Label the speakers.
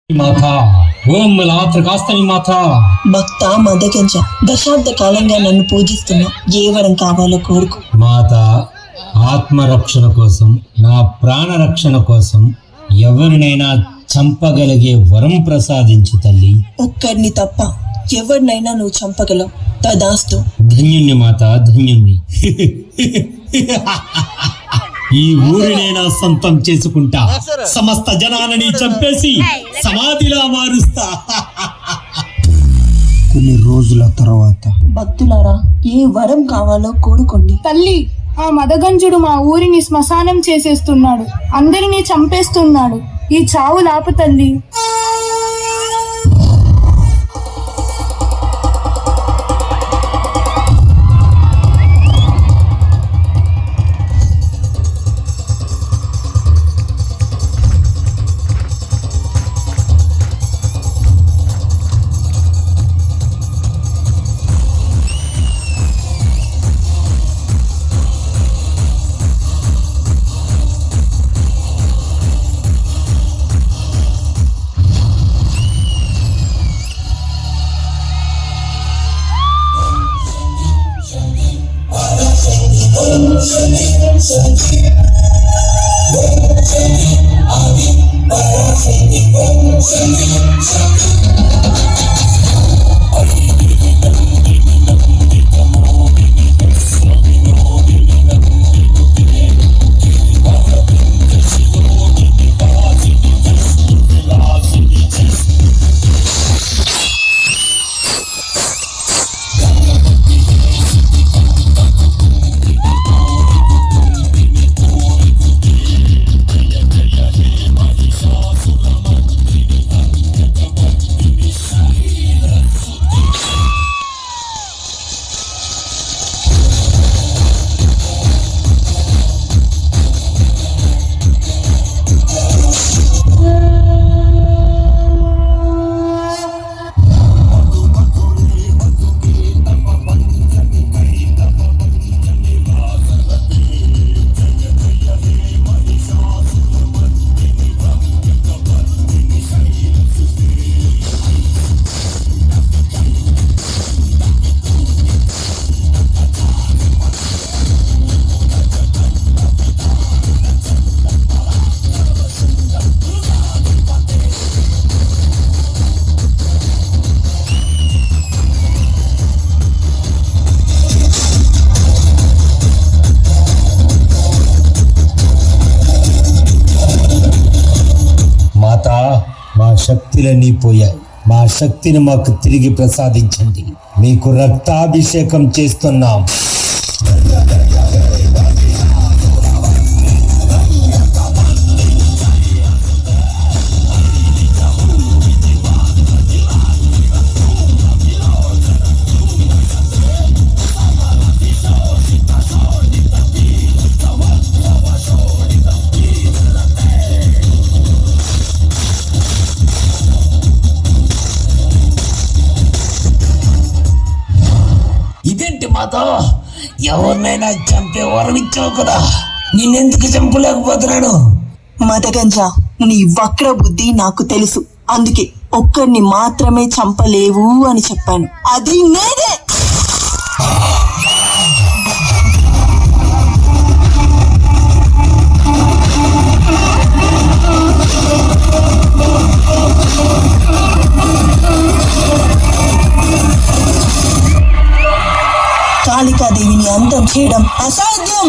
Speaker 1: మాతా ఓం లాత్రకాస్తని మాతా.
Speaker 2: భక్త మదగంజ దశాబ్ద కాలంగా నన్ను పూజిస్తున్నా. ఏ వరం కావాలో కోరుకో.
Speaker 1: మాత, ఆత్మరక్షణ కోసం, నా ప్రాణ రక్షణ కోసం ఎవరినైనా చంపగలిగే వరం ప్రసాదించు తల్లి.
Speaker 2: ఒక్కడిని తప్ప ఎవరినైనా నువ్వు చంపగలవు. తదాస్తు.
Speaker 1: ధన్యుణ్ణి మాత, ధన్యుణ్ణి. ఈ ఊరినైనా సొంతం చేసుకుంటా, సమస్త జనాలని చంపేసి సమాధిలా మారుస్తా.
Speaker 3: కొన్ని రోజుల తర్వాత
Speaker 2: భక్తులారా, ఏ వరం కావాలో కోరుకోండి.
Speaker 4: తల్లి, ఆ మదగంజుడు మా ఊరిని శ్మశానం చేసేస్తున్నాడు. అందరినీ చంపేస్తున్నాడు. ఈ చావు లాపు తల్లి.
Speaker 1: మా శక్తులన్నీ పోయాయి. మా శక్తిని మాకు తిరిగి ప్రసాదించండి. మీకు రక్తాభిషేకం చేస్తున్నాం.
Speaker 5: ఇదేంటి మాతో ఎవరినైనా చంపే వరం ఇచ్చావు కదా, నిన్నెందుకు చంపలేకపోతున్నాను?
Speaker 2: మదగంజ, నీ వక్ర బుద్ధి నాకు తెలుసు. అందుకే ఒక్కడిని మాత్రమే చంపలేవు అని చెప్పాను. అది నేనే. కాళికాదేవిని అంతం చేయడం అసాధ్యం.